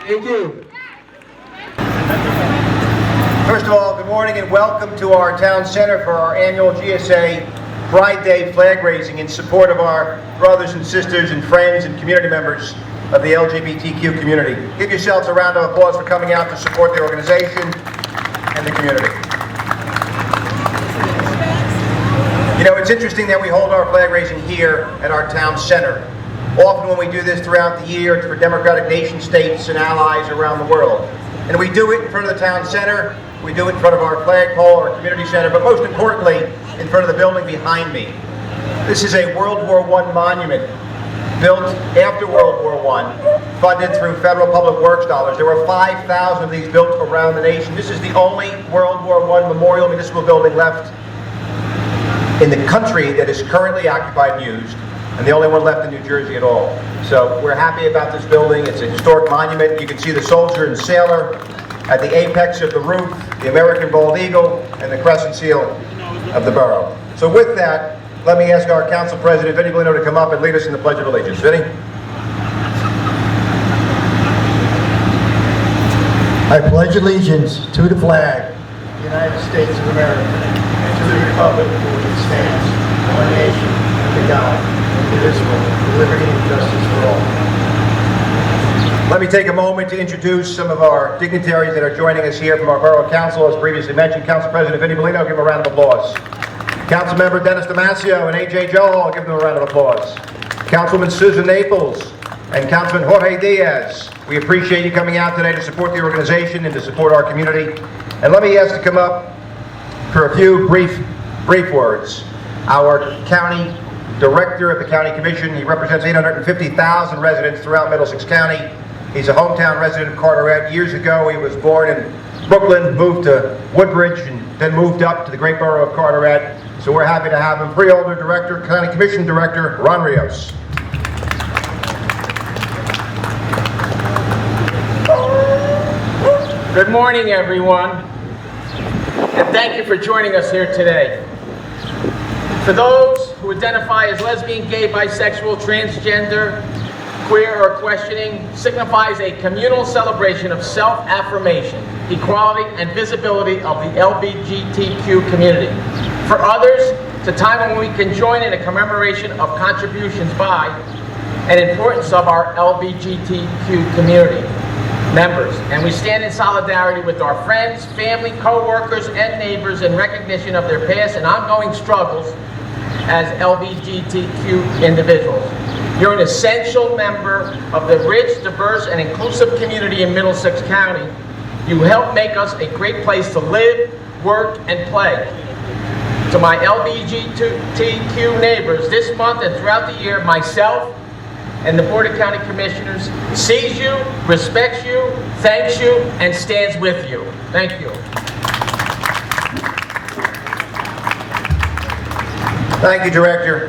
Thank you. First of all, good morning and welcome to our town center for our annual GSA Pride Day flag raising in support of our brothers and sisters and friends and community members of the LGBTQ community. Give yourselves a round of applause for coming out to support the organization and the community. You know, it's interesting that we hold our flag raising here at our town center. Often when we do this throughout the year, it's for democratic nation states and allies around the world. And we do it in front of the town center, we do it in front of our flagpole, our community center, but most importantly, in front of the building behind me. This is a World War I monument built after World War I, funded through federal public works dollars. There were 5,000 of these built around the nation. This is the only World War I memorial municipal building left in the country that is currently occupied and used, and the only one left in New Jersey at all. So we're happy about this building. It's a historic monument. You can see the soldier and sailor at the apex of the roof, the American bald eagle, and the crescent seal of the borough. So with that, let me ask our council president, Vinnie Bellino, to come up and lead us in the Pledge of Allegiance. Vinnie? I pledge allegiance to the flag of the United States of America and to the republic for which it stands, one nation, under God, indivisible, with liberty and justice for all. Let me take a moment to introduce some of our dignitaries that are joining us here from our Borough Council. As previously mentioned, Council President Vinnie Bellino, give him a round of applause. Councilmember Dennis Damasio and A.J. Joel, give them a round of applause. Councilwoman Susan Naples and Councilman Jorge Diaz, we appreciate you coming out today to support the organization and to support our community. And let me ask to come up for a few brief words. Our county director of the county commission, he represents 850,000 residents throughout Middlesex County. He's a hometown resident of Carteret. Years ago, he was born in Brooklyn, moved to Woodbridge, and then moved up to the great borough of Carteret. So we're happy to have him. Freeholder Director, County Commission Director, Ron Rios. Good morning, everyone, and thank you for joining us here today. For those who identify as lesbian, gay, bisexual, transgender, queer, or questioning, signifies a communal celebration of self-affirmation, equality, and visibility of the LGBTQ community. For others, it's a time when we can join in a commemoration of contributions by and importance of our LGBTQ community members, and we stand in solidarity with our friends, family, co-workers, and neighbors in recognition of their past and ongoing struggles as LGBTQ individuals. You're an essential member of the rich, diverse, and inclusive community in Middlesex County. You help make us a great place to live, work, and play. To my LGBTQ neighbors, this month and throughout the year, myself and the Board of County Commissioners sees you, respects you, thanks you, and stands with you. Thank you. Thank you, Director.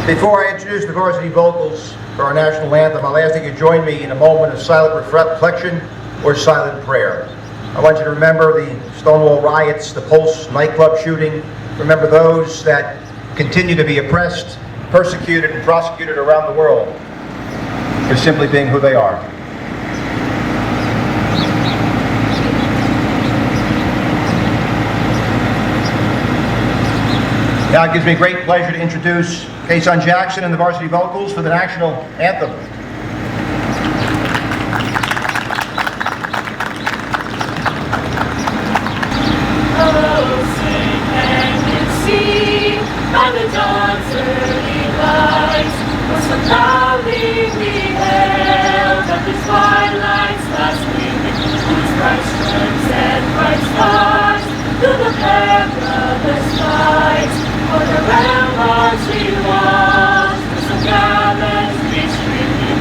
Before I introduce the varsity vocals for our national anthem, I'll ask that you join me in a moment of silent reflection or silent prayer. I want you to remember the Stonewall riots, the Pulse nightclub shooting. Remember those that continue to be oppressed, persecuted, and prosecuted around the world for simply being who they are. Now it gives me great pleasure to introduce Kason Jackson and the varsity vocals for the national anthem. Oh, sing and you see, by the dawn's early light, was so proudly we hailed up the twilight's last gleaming, whose bright stripes and bright stars through the perilous fight. For the ramparts we watched, the so gallantly streaming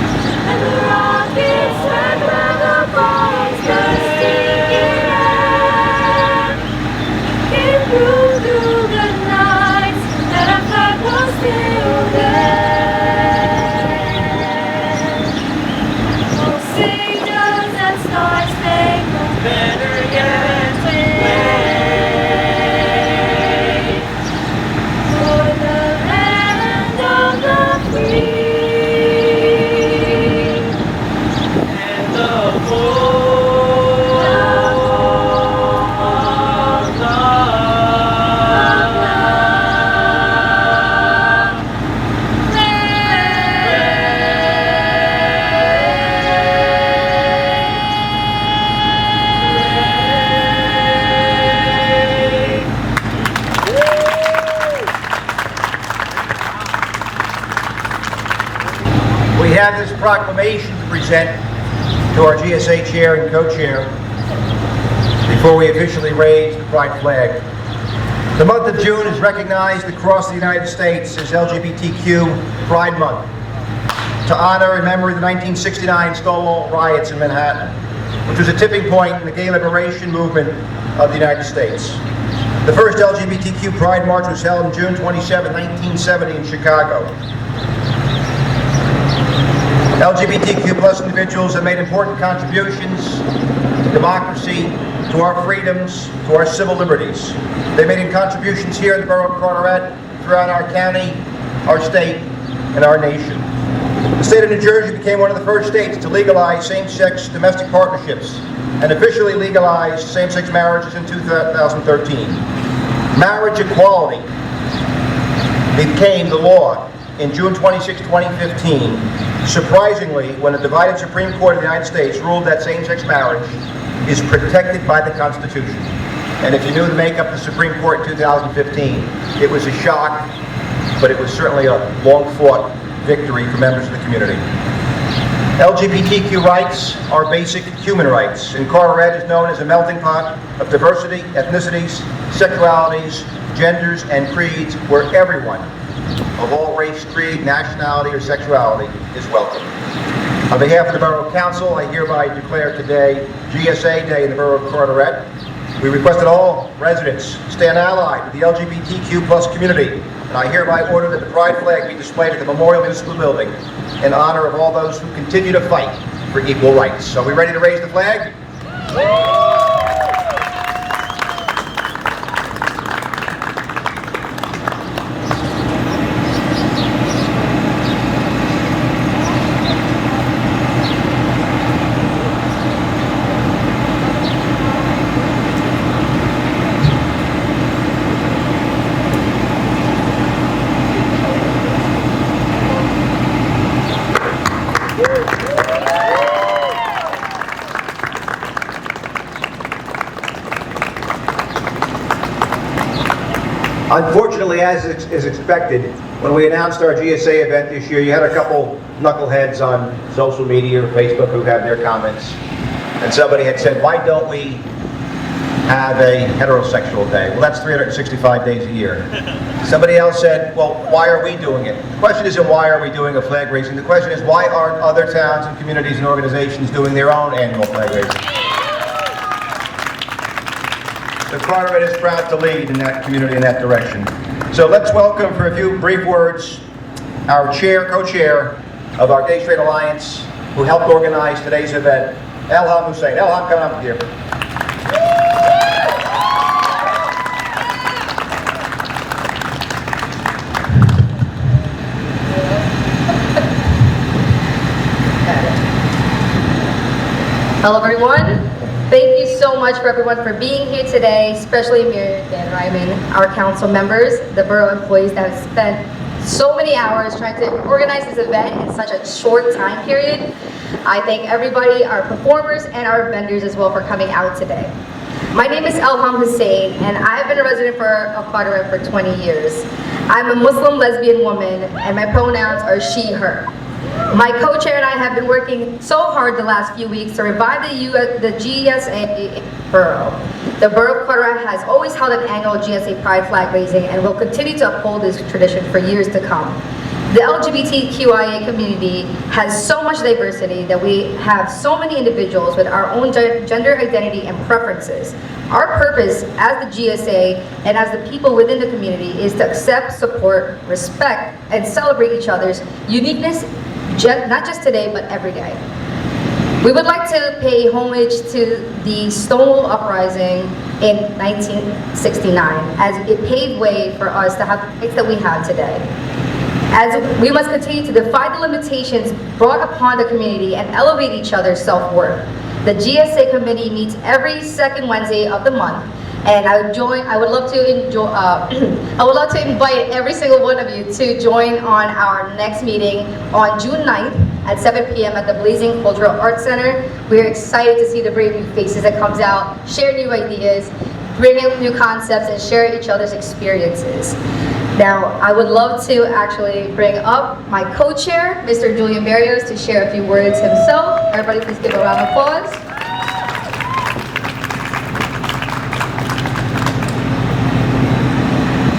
have this proclamation to present to our GSA chair and co-chair before we officially raise the pride flag. The month of June is recognized across the United States as LGBTQ Pride Month to honor and remember the 1969 Stonewall riots in Manhattan, which was a tipping point in the gay liberation movement of the United States. The first LGBTQ Pride March was held on June 27, 1970 in Chicago. LGBTQ plus individuals have made important contributions to democracy, to our freedoms, to our civil liberties. They've made contributions here in the borough of Carteret, throughout our county, our state, and our nation. The state of New Jersey became one of the first states to legalize same-sex domestic partnerships and officially legalized same-sex marriages in 2013. Marriage equality became the law in June 26, 2015, surprisingly, when a divided Supreme Court of the United States ruled that same-sex marriage is protected by the Constitution. And if you knew the makeup of the Supreme Court in 2015, it was a shock, but it was certainly a long-fought victory for members of the community. LGBTQ rights are basic human rights, and Carteret is known as a melting pot of diversity, ethnicities, sexualities, genders, and creeds, where everyone of all race, creed, nationality, or sexuality is welcome. On behalf of the Borough Council, I hereby declare today GSA Day in the Borough of Carteret. We request that all residents stand allied with the LGBTQ plus community, and I hereby order that the pride flag be displayed at the Memorial Municipal Building in honor of all those who continue to fight for equal rights. Are we ready to raise the flag? Unfortunately, as is expected, when we announced our GSA event this year, you had a couple knuckleheads on social media or Facebook who had their comments. And somebody had said, why don't we have a heterosexual day? Well, that's 365 days a year. Somebody else said, well, why are we doing it? The question isn't why are we doing a flag raising. The question is why aren't other towns and communities and organizations doing their own annual flag raising? The Carteret is proud to lead in that community in that direction. So let's welcome for a few brief words our co-chair of our Gay Straight Alliance, who helped organize today's event, Elham Hussain. Elham, come up here. Hello everyone. Thank you so much for everyone for being here today, especially Mayor Dan Ryman, our council members, the borough employees that have spent so many hours trying to organize this event in such a short time period. I thank everybody, our performers and our vendors as well for coming out today. My name is Elham Hussain and I've been a resident of Carteret for 20 years. I'm a Muslim lesbian woman and my pronouns are she, her. My co-chair and I have been working so hard the last few weeks to revive the GSA borough. The borough of Carteret has always held an annual GSA Pride flag raising and will continue to uphold this tradition for years to come. The LGBTQIA community has so much diversity that we have so many individuals with our own gender identity and preferences. Our purpose as the GSA and as the people within the community is to accept, support, respect, and celebrate each other's uniqueness, not just today, but every day. We would like to pay homage to the Stonewall Uprising in 1969, as it paved way for us to have the rights that we have today. As we must continue to defy the limitations brought upon the community and elevate each other's self-worth. The GSA committee meets every second Wednesday of the month, and I would love to invite every single one of you to join on our next meeting on June 9th at 7 p.m. at the Blazing Cultural Arts Center. We're excited to see the brave new faces that comes out, share new ideas, bring out new concepts, and share each other's experiences. Now, I would love to actually bring up my co-chair, Mr. Julian Marios, to share a few words himself. Everybody please give a round of applause.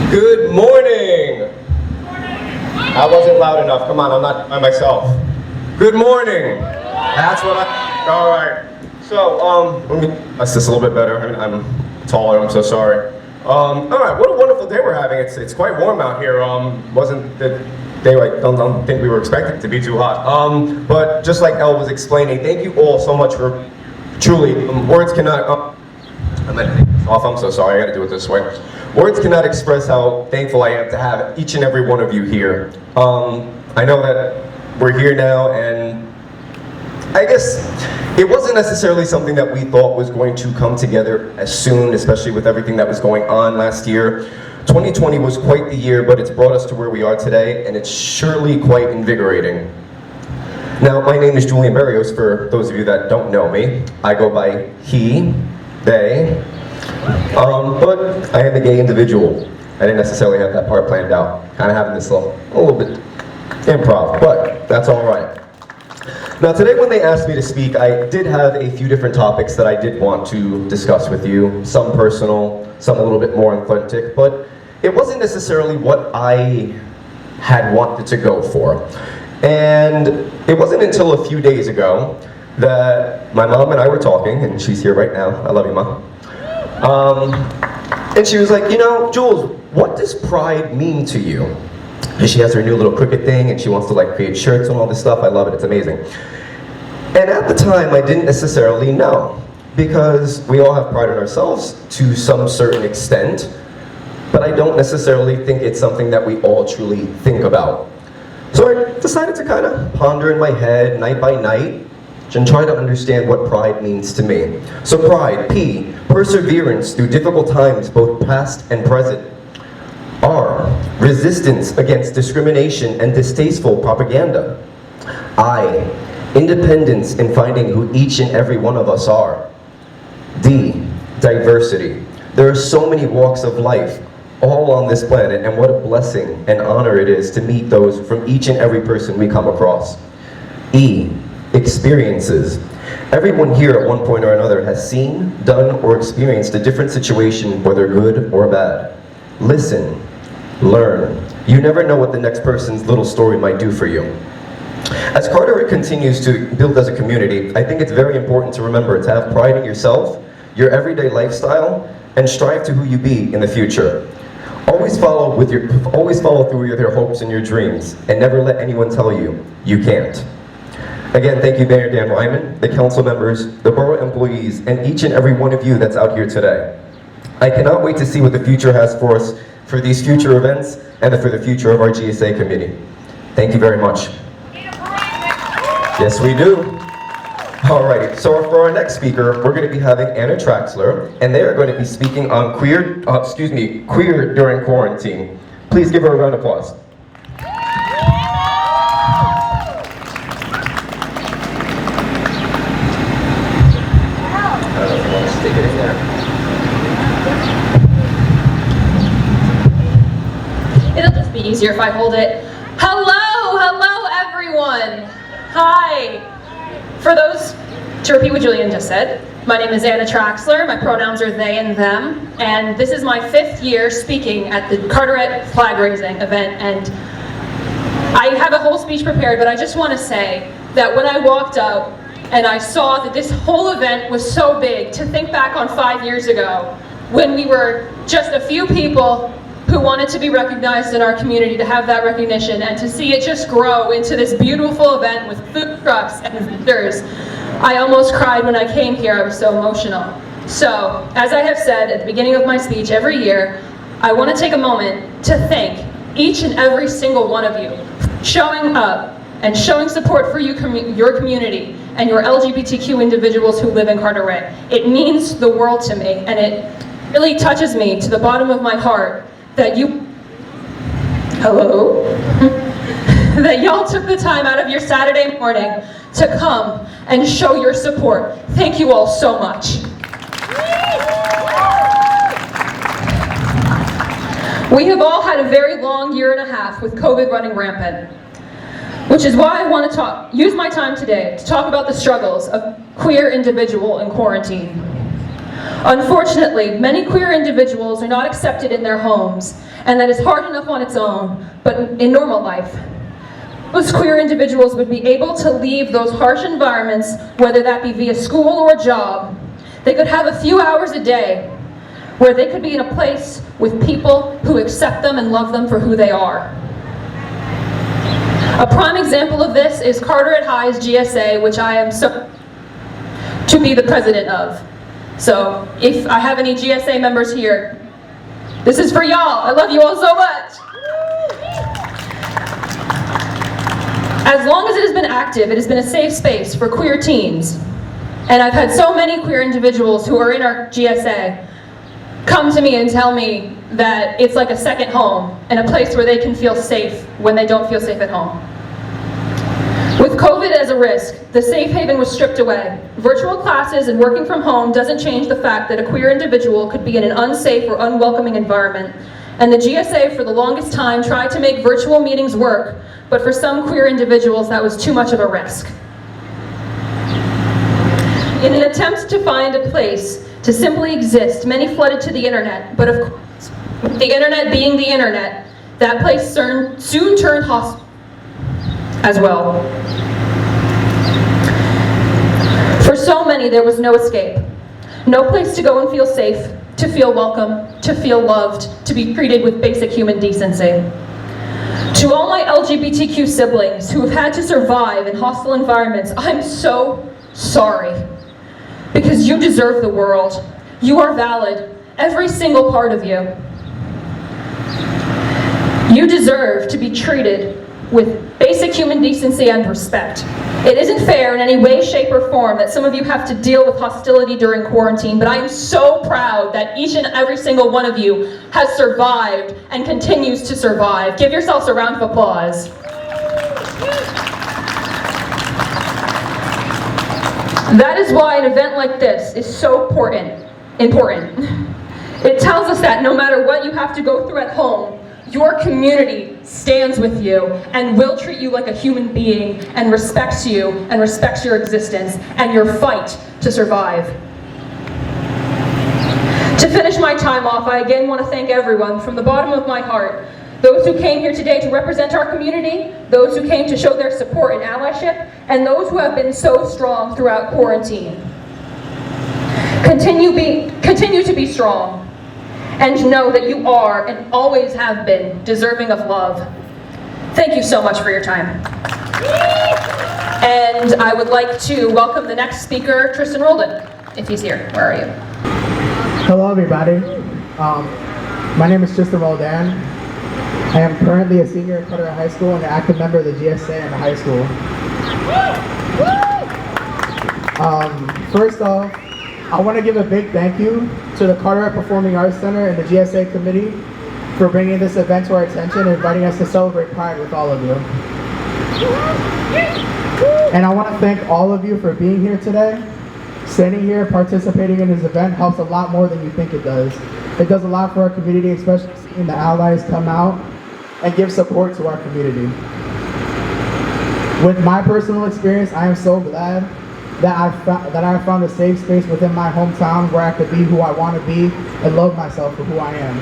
Good morning. I wasn't loud enough. Come on, I'm not by myself. Good morning. That's what all right. So, let me mess this a little bit better. I mean, I'm taller, I'm so sorry. All right, what a wonderful day we're having. It's quite warm out here. Wasn't the day, I don't think we were expecting it to be too hot. But just like Elle was explaining, thank you all so much for, truly, words cannot, I'm editing this off, I'm so sorry, I gotta do it this way. Words cannot express how thankful I am to have each and every one of you here. I know that we're here now, and I guess it wasn't necessarily something that we thought was going to come together as soon, especially with everything that was going on last year. 2020 was quite the year, but it's brought us to where we are today, and it's surely quite invigorating. Now, my name is Julian Marios, for those of you that don't know me. I go by he, they, but I am a gay individual. I didn't necessarily have that part planned out. Kind of having this a little bit improv, but that's all right. Now today when they asked me to speak, I did have a few different topics that I did want to discuss with you. Some personal, some a little bit more authentic, but it wasn't necessarily what I had wanted to go for. And it wasn't until a few days ago that my mom and I were talking, and she's here right now. I love you, Mom. And she was like, you know, Jules, what does pride mean to you? And she has her new little Cricut thing, and she wants to like create shirts and all this stuff. I love it, it's amazing. And at the time, I didn't necessarily know, because we all have pride in ourselves to some certain extent, but I don't necessarily think it's something that we all truly think about. So I decided to kind of ponder in my head, night by night, and try to understand what pride means to me. So pride, P, perseverance through difficult times, both past and present. R, resistance against discrimination and distasteful propaganda. I, independence in finding who each and every one of us are. D, diversity. There are so many walks of life, all on this planet, and what a blessing and honor it is to meet those from each and every person we come across. E, experiences. Everyone here at one point or another has seen, done, or experienced a different situation, whether good or bad. Listen, learn. You never know what the next person's little story might do for you. As Carteret continues to build as a community, I think it's very important to remember to have pride in yourself, your everyday lifestyle, and strive to who you be in the future. Always follow through with your hopes and your dreams, and never let anyone tell you you can't. Again, thank you, Mayor Dan Ryman, the council members, the borough employees, and each and every one of you that's out here today. I cannot wait to see what the future has for us for these future events and for the future of our GSA committee. Thank you very much. Yes, we do. Alrighty, so for our next speaker, we're going to be having Annatraxler, and they are going to be speaking on queer during quarantine. Please give her a round of applause. Stick it in there. It'll just be easier if I hold it. Hello everyone. Hi. For those, to repeat what Julian just said, my name is Annatraxler, my pronouns are they and them, and this is my 5th year speaking at the Carteret flag raising event, and I have a whole speech prepared, but I just want to say that when I walked up and I saw that this whole event was so big, to think back on 5 years ago, when we were just a few people who wanted to be recognized in our community, to have that recognition, and to see it just grow into this beautiful event with food trucks and vendors. I almost cried when I came here, I was so emotional. So, as I have said at the beginning of my speech every year, I want to take a moment to thank each and every single one of you for showing up and showing support for your community and your LGBTQ individuals who live in Carteret. It means the world to me, and it really touches me to the bottom of my heart that that y'all took the time out of your Saturday morning to come and show your support. Thank you all so much. We have all had a very long year and a half with COVID running rampant, which is why I want to use my time today to talk about the struggles of queer individual in quarantine. Unfortunately, many queer individuals are not accepted in their homes, and that is hard enough on its own, but in normal life. Most queer individuals would be able to leave those harsh environments, whether that be via school or job. They could have a few hours a day where they could be in a place with people who accept them and love them for who they are. A prime example of this is Carteret High's GSA, which I am so to be the president of. So if I have any GSA members here, this is for y'all. I love you all so much. As long as it has been active, it has been a safe space for queer teens. And I've had so many queer individuals who are in our GSA come to me and tell me that it's like a second home and a place where they can feel safe when they don't feel safe at home. With COVID as a risk, the safe haven was stripped away. Virtual classes and working from home doesn't change the fact that a queer individual could be in an unsafe or unwelcoming environment. And the GSA for the longest time tried to make virtual meetings work, but for some queer individuals that was too much of a risk. In an attempt to find a place to simply exist, many flooded to the internet, but of course, the internet being the internet, that place soon turned hostile as well. For so many, there was no escape. No place to go and feel safe, to feel welcome, to feel loved, to be treated with basic human decency. To all my LGBTQ siblings who have had to survive in hostile environments, I'm so sorry. Because you deserve the world. You are valid, every single part of you. You deserve to be treated with basic human decency and respect. It isn't fair in any way, shape, or form that some of you have to deal with hostility during quarantine, but I am so proud that each and every single one of you has survived and continues to survive. Give yourselves a round of applause. That is why an event like this is so important. It tells us that no matter what you have to go through at home, your community stands with you and will treat you like a human being and respects you and respects your existence and your fight to survive. To finish my time off, I again want to thank everyone from the bottom of my heart. Those who came here today to represent our community, those who came to show their support and allyship, and those who have been so strong throughout quarantine. Continue to be strong, and know that you are and always have been deserving of love. Thank you so much for your time. And I would like to welcome the next speaker, Tristan Roldan, if he's here. Where are you? Hello, everybody. My name is Tristan Roldan. I am currently a senior at Carteret High School and an active member of the GSA in the high school. First off, I want to give a big thank you to the Carteret Performing Arts Center and the GSA committee for bringing this event to our attention and inviting us to celebrate Pride with all of you. And I want to thank all of you for being here today. Standing here participating in this event helps a lot more than you think it does. It does a lot for our community, especially seeing the allies come out and give support to our community. With my personal experience, I am so glad that I found a safe space within my hometown where I could be who I want to be and love myself for who I am.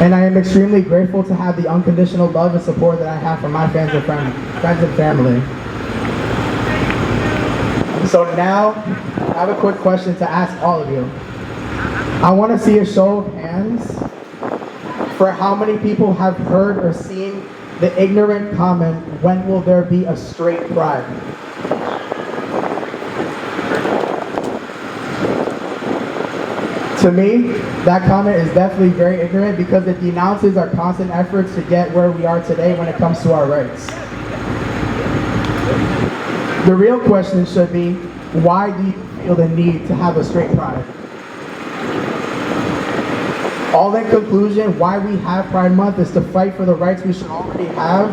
And I am extremely grateful to have the unconditional love and support that I have from my friends and family. So now, I have a quick question to ask all of you. I want to see a show of hands for how many people have heard or seen the ignorant comment, "When will there be a straight pride?" To me, that comment is definitely very ignorant because it denounces our constant efforts to get where we are today when it comes to our rights. The real question should be, why do you feel the need to have a straight pride? All in conclusion, why we have Pride Month is to fight for the rights we should already have.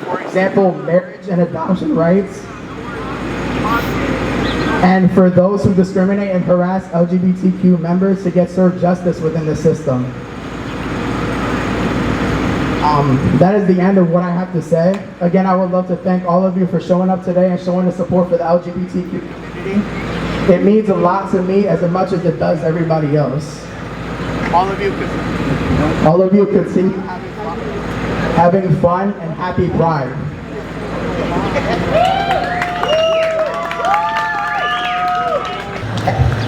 For example, marriage and adoption rights. And for those who discriminate and harass LGBTQ members to get served justice within the system. That is the end of what I have to say. Again, I would love to thank all of you for showing up today and showing the support for the LGBTQ community. It means a lot to me as much as it does everybody else. All of you continue having fun and happy Pride.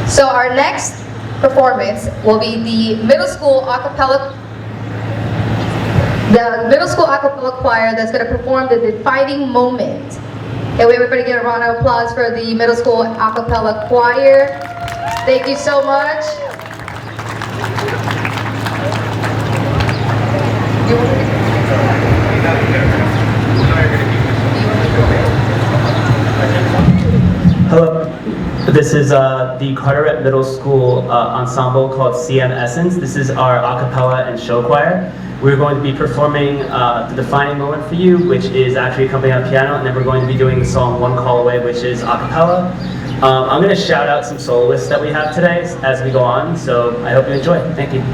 So our next performance will be the middle school a cappella choir that's going to perform the defining moment. Can we everybody get a round of applause for the middle school a cappella choir? Thank you so much. Hello, this is the Carteret Middle School ensemble called CM Essence. This is our a cappella and show choir. We're going to be performing the defining moment for you, which is actually accompanied on piano, and then we're going to be doing the song One Call Away, which is a cappella. I'm going to shout out some soloists that we have today as we go on, so I hope you enjoy. Thank you.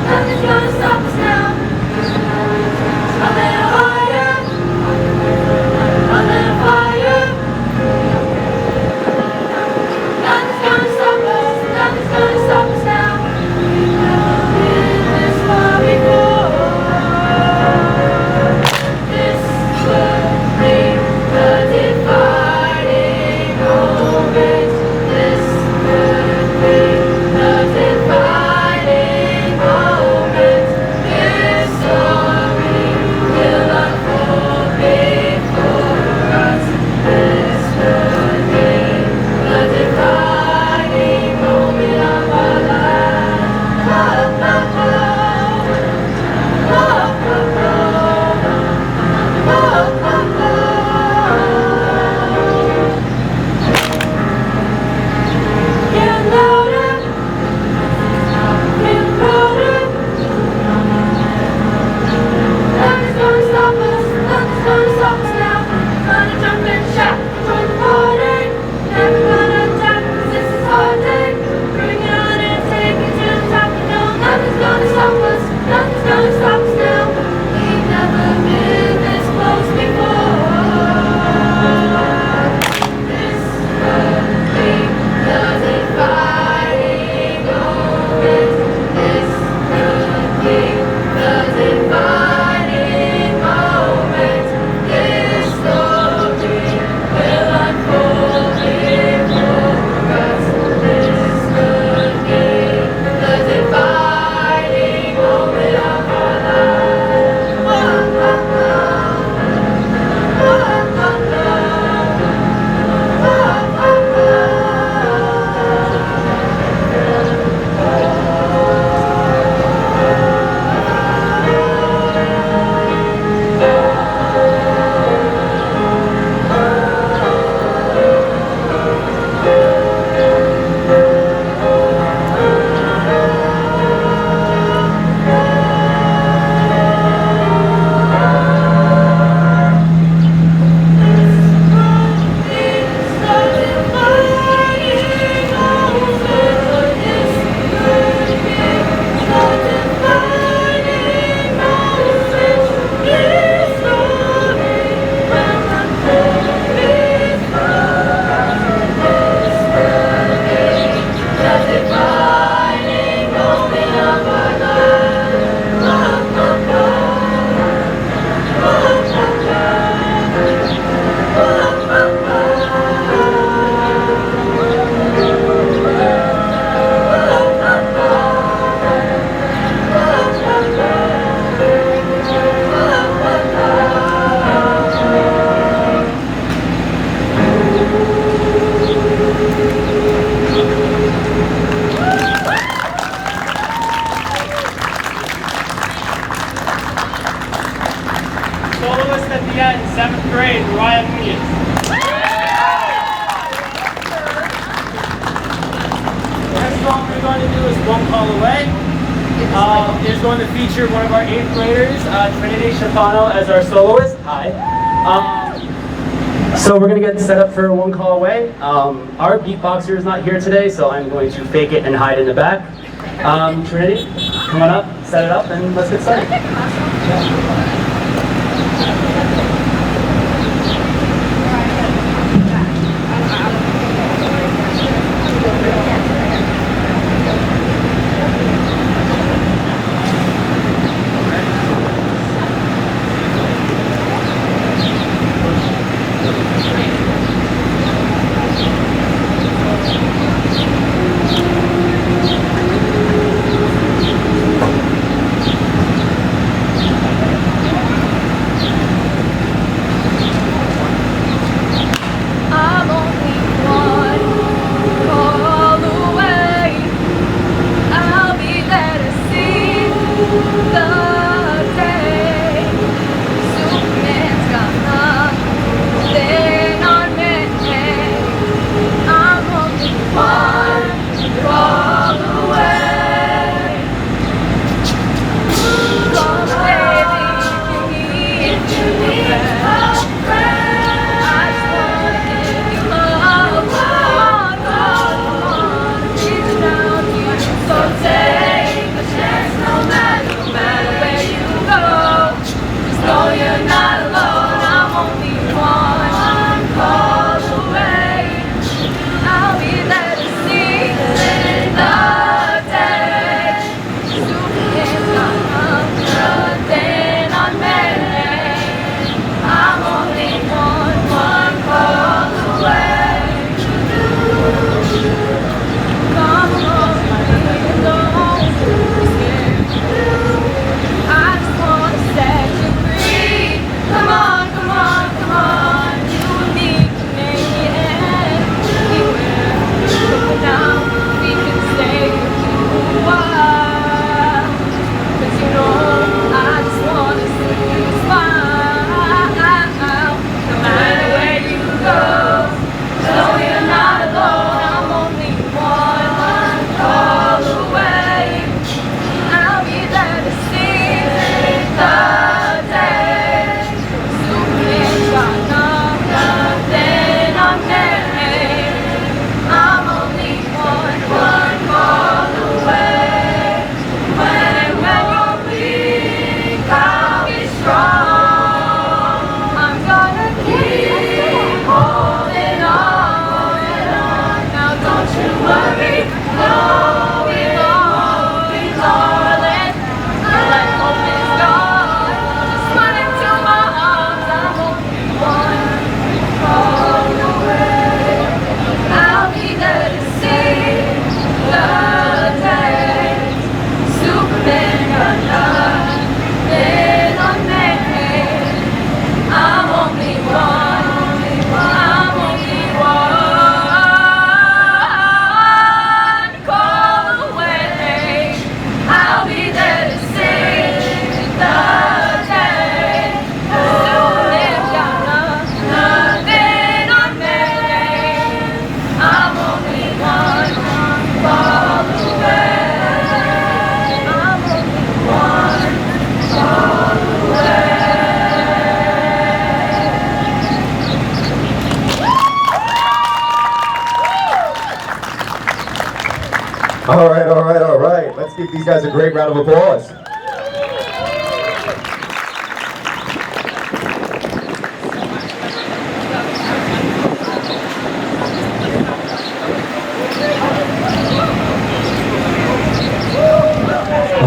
Nothing's gonna stop us now. One Call Away is going to feature one of our 8th graders, Trinity Shafano, as our soloist. Hi. So we're going to get set up for One Call Away. Our beatboxer is not here today, so I'm going to fake it and hide in the back. Trinity, come on up, set it up, and let's get started. All right. Let's give these guys a great round of applause.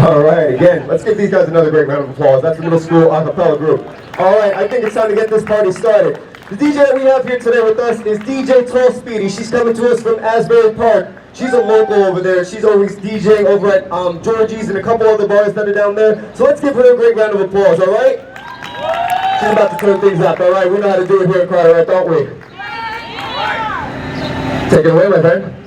All right, again, let's give these guys another great round of applause. That's the middle school a cappella group. All right, I think it's time to get this party started. The DJ that we have here today with us is DJ Tall Speedy. She's coming to us from Asbury Park. She's a local over there. She's always DJing over at Georgie's and a couple other bars that are down there. So let's give her a great round of applause, all right? She's about to turn things up, all right? We know how to do it here at Carteret, don't we? Take it away, my friend.